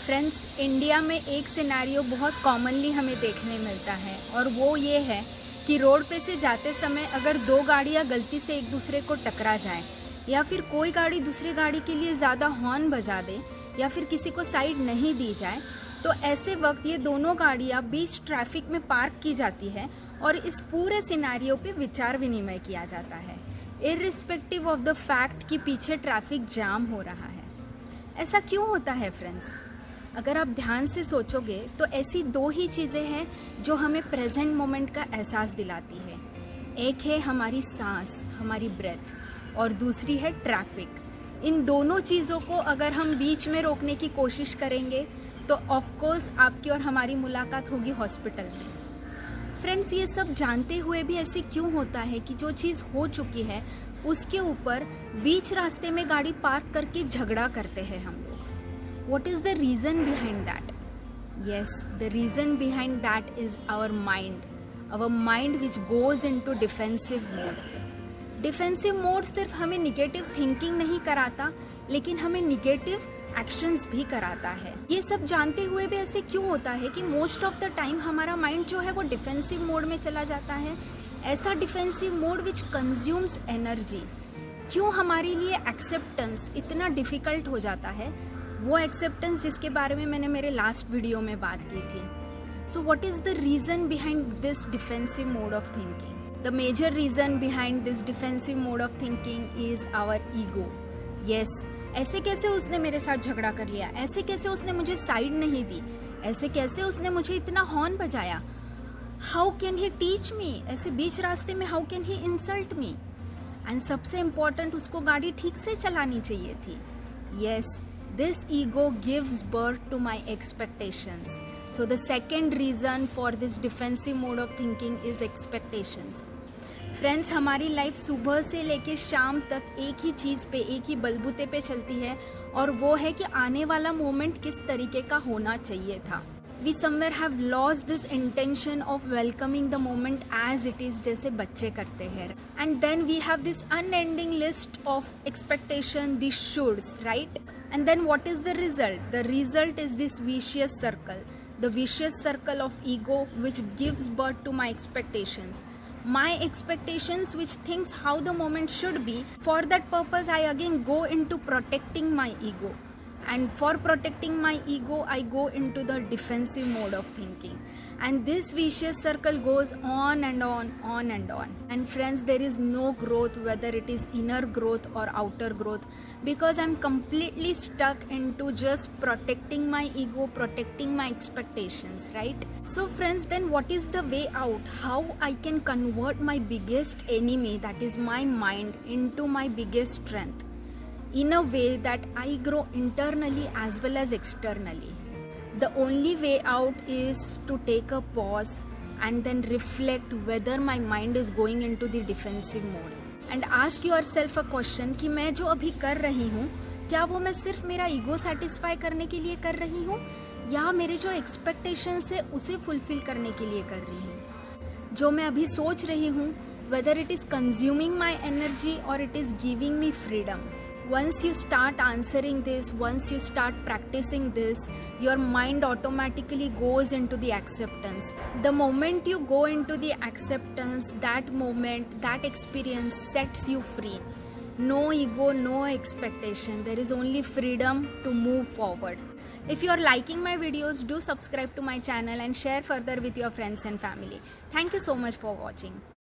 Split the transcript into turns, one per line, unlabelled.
Friends, India में एक scenario बहुत कॉमनली हमें देखने मिलता है और वो ये है कि रोड पे से जाते समय अगर दो गाड़ियाँ गलती से एक दूसरे को टकरा जाएं या फिर कोई गाड़ी दूसरी गाड़ी के लिए ज़्यादा हॉर्न बजा दे या फिर किसी को साइड नहीं दी जाए, तो ऐसे वक्त ये दोनों गाड़ियाँ बीच ट्रैफिक में पार्क की जाती है और इस पूरे सिनेरियो पे विचार विनिमय किया जाता है, इर्रिस्पेक्टिव ऑफ द फैक्ट कि पीछे ट्रैफिक जाम हो रहा है। ऐसा क्यों होता है फ्रेंड्स? अगर आप ध्यान से सोचोगे तो ऐसी दो ही चीज़ें हैं जो हमें प्रेजेंट मोमेंट का एहसास दिलाती है। एक है हमारी सांस, हमारी ब्रेथ, और दूसरी है ट्रैफिक। इन दोनों चीज़ों को अगर हम बीच में रोकने की कोशिश करेंगे तो ऑफ कोर्स आपकी और हमारी मुलाकात होगी हॉस्पिटल में। फ्रेंड्स, ये सब जानते हुए भी ऐसे क्यों होता है कि जो चीज़ हो चुकी है उसके ऊपर बीच रास्ते में गाड़ी पार्क करके झगड़ा करते हैं हम लोग? What is the reason behind that? Yes, the reason behind that is our mind which goes into defensive mode. Defensive mode सिर्फ हमें निगेटिव थिंकिंग नहीं कराता, लेकिन हमें निगेटिव एक्शंस भी कराता है। ये सब जानते हुए भी ऐसे क्यों होता है कि मोस्ट ऑफ द टाइम हमारा माइंड जो है वो डिफेंसिव मोड में चला जाता है। ऐसा डिफेंसिव मोड विच कंज्यूम्स एनर्जी। क्यों हमारे लिए एक्सेप्टेंस इतना डिफिकल्ट हो जाता है? वो एक्सेप्टेंस जिसके बारे में मैंने मेरे लास्ट वीडियो में बात की थी। So what is the reason behind this defensive mode of thinking? The major reason behind this defensive mode of thinking is our ego. Yes, ऐसे कैसे उसने मेरे साथ झगड़ा कर लिया, ऐसे कैसे उसने मुझे साइड नहीं दी, ऐसे कैसे उसने मुझे इतना हॉर्न बजाया, how can he teach me, ऐसे बीच रास्ते में how can he insult me. And सबसे इम्पोर्टेंट, उसको गाड़ी ठीक से चलानी चाहिए थी। Yes, this ego gives birth to my expectations. So the second reason for this defensive mode of thinking is expectations. Friends, हमारी लाइफ सुबह से लेके शाम तक एक ही चीज़ पे, एक ही बलबूते पे चलती है और वो है कि आने वाला मोमेंट किस तरीके का होना चाहिए था। We somewhere have lost this intention of welcoming the moment as it is, जैसे बच्चे करते हैं। And then we have this unending list of expectation, these shoulds, right? And then what is the result? The result is this vicious circle. The vicious circle of ego which gives birth to my expectations. My expectations which thinks how the moment should be. For that purpose, I again go into protecting my ego. And for protecting my ego, I go into the defensive mode of thinking. And this vicious circle goes on and on, on and on. And friends, there is no growth, whether it is inner growth or outer growth, because I'm completely stuck into just protecting my ego, protecting my expectations, right? So friends, then what is the way out? How I can convert my biggest enemy, that is my mind, into my biggest strength, in a way that I grow internally as well as externally? The only way out is to take a pause and then reflect whether my mind is going into the defensive mode and ask yourself a question कि मैं जो अभी कर रही हूँ, क्या वो मैं सिर्फ मेरा ईगो सेटिस्फाई करने के लिए कर रही हूँ या मेरे जो एक्सपेक्टेशंस है उसे फुलफिल करने के लिए कर रही हूँ? जो मैं अभी सोच रही हूँ, whether it is consuming my energy or it is giving me freedom. Once you start answering this, once you start practicing this, your mind automatically goes into the acceptance. The moment you go into the acceptance, that moment, that experience sets you free. No ego, no expectation. There is only freedom to move forward. If you are liking my videos, do subscribe to my channel and share further with your friends and family. Thank you so much for watching.